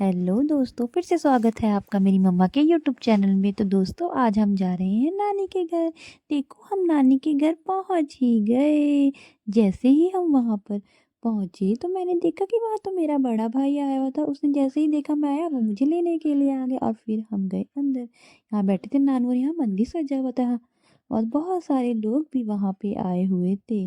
Hello दोस्तों, फिर से स्वागत है आपका मेरी मम्मा के यूट्यूब चैनल में। तो दोस्तों आज हम जा रहे हैं नानी के घर। देखो हम नानी के घर पहुंच ही गए। जैसे ही हम वहां पर पहुंचे तो मैंने देखा कि वहां तो मेरा बड़ा भाई आया हुआ था। उसने जैसे ही देखा मैं आया वो मुझे लेने के लिए आ गया और फिर हम गए अंदर। यहाँ बैठे थे नानू और यहाँ मंदिर सजा हुआ था और बहुत सारे लोग भी वहाँ पे आए हुए थे।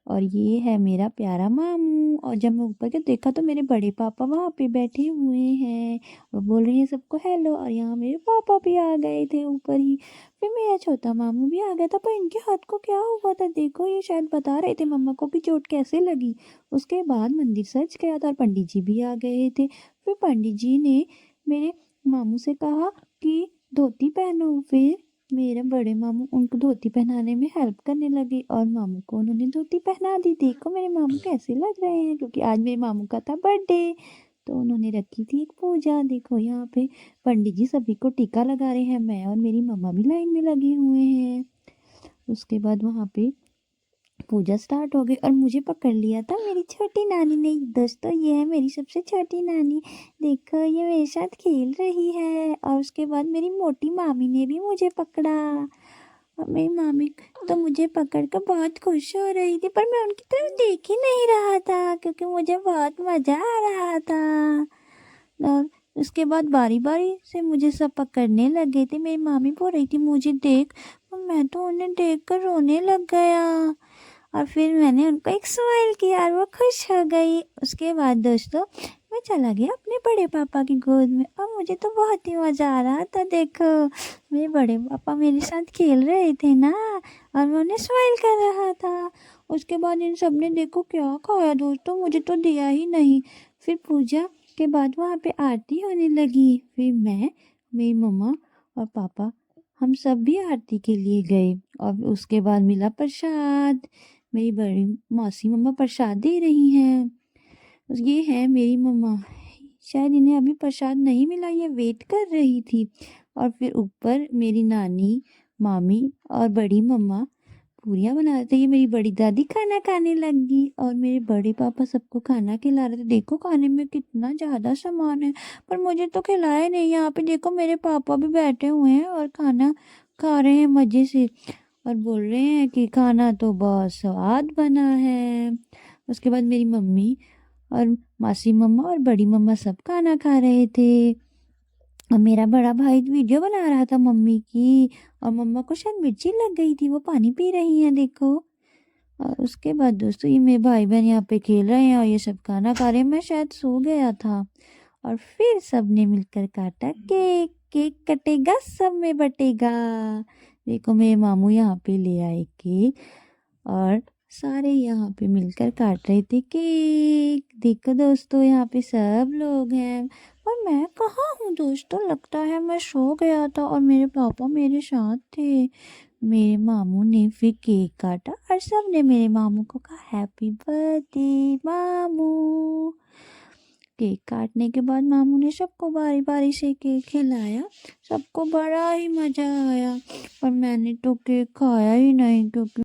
और ये है मेरा प्यारा मामू। और जब मैं ऊपर के देखा तो मेरे बड़े पापा वहाँ पे बैठे हुए हैं और बोल रहे हैं सबको हेलो। और यहाँ मेरे पापा भी आ गए थे ऊपर ही। फिर मेरा छोटा मामू भी आ गया था, पर इनके हाथ को क्या हुआ था देखो, ये शायद बता रहे थे मम्मा को कि चोट कैसे लगी। उसके बाद मंदिर सज गया था और पंडित जी भी आ गए थे। फिर पंडित जी ने मेरे मामू से कहा कि धोती पहनो। फिर मेरे बड़े मामू उनको धोती पहनाने में हेल्प करने लगे और मामू को उन्होंने धोती पहना दी। देखो मेरे मामू कैसे लग रहे हैं, क्योंकि आज मेरे मामू का था बर्थडे। तो उन्होंने रखी थी एक पूजा। देखो यहाँ पे पंडित जी सभी को टीका लगा रहे हैं। मैं और मेरी मम्मा भी लाइन में लगे हुए हैं। उसके बाद वहाँ पे पूजा स्टार्ट हो गई और मुझे पकड़ लिया था मेरी छोटी नानी ने। दोस्तों ये है मेरी सबसे छोटी नानी। देखो ये मेरे साथ खेल रही है। और उसके बाद मेरी मोटी मामी ने भी मुझे पकड़ा और मेरी मामी तो मुझे पकड़ कर बहुत खुश हो रही थी, पर मैं उनकी तरफ देख ही नहीं रहा था क्योंकि मुझे बहुत मज़ा आ रहा था। और उसके बाद बारी बारी से मुझे सब पकड़ने लगे थे। मेरी मामी बोल रही थी मुझे देख, और मैं तो उन्हें देख कर रोने लग गया। और फिर मैंने उनको एक स्माइल किया और वो खुश हो गई। उसके बाद दोस्तों मैं चला गया अपने बड़े पापा की गोद में और मुझे तो बहुत ही मज़ा आ रहा था। देखो मेरे बड़े पापा मेरे साथ खेल रहे थे ना और मैं उन्हें स्माइल कर रहा था। उसके बाद इन सब ने देखो क्या खाया दोस्तों, मुझे तो दिया ही नहीं। फिर पूजा के बाद वहाँ पे आरती होने लगी। फिर मैं, मेरी मम्मा और पापा हम सब भी आरती के लिए गए। और उसके बाद मिला प्रसाद। मेरी बड़ी मौसी मम्मा प्रसाद दे रही हैं। ये है मेरी मम्मा, शायद इन्हें अभी प्रसाद नहीं मिला, ये वेट कर रही थी। और फिर ऊपर मेरी नानी, मामी और बड़ी मम्मा पूरियाँ बना रहे थे। ये मेरी बड़ी दादी खाना खाने लगी और मेरे बड़े पापा सबको खाना खिला रहे थे। देखो खाने में कितना ज़्यादा सामान है, पर मुझे तो खिलाए नहीं। यहाँ पे देखो मेरे पापा भी बैठे हुए हैं और खाना खा रहे हैं मज़े से और बोल रहे हैं कि खाना तो बहुत स्वाद बना है। उसके बाद मेरी मम्मी और मासी मम्मा और बड़ी मम्मा सब खाना खा रहे थे और मेरा बड़ा भाई वीडियो बना रहा था मम्मी की। और मम्मा को शायद मिर्ची लग गई थी, वो पानी पी रही हैं देखो। और उसके बाद दोस्तों ये मेरे भाई बहन यहाँ पे खेल रहे हैं और ये सब खाना खा रहे हैं। मैं शायद सो गया था। और फिर सबने मिलकर काटा केक। केक कटेगा सब में बटेगा। देखो मेरे मामू यहाँ पे ले आए केक और सारे यहाँ पे मिलकर काट रहे थे केक। देखो दोस्तों यहाँ पे सब लोग हैं और मैं कहाँ हूँ दोस्तों, लगता है मैं सो गया था और मेरे पापा मेरे साथ थे। मेरे मामू ने फिर केक काटा और सबने मेरे मामू को कहा हैप्पी बर्थडे मामू। केक काटने के बाद मामू ने सबको बारी बारी से केक खिलाया। सबको बड़ा ही मज़ा आया, पर मैंने तो केक खाया ही नहीं क्योंकि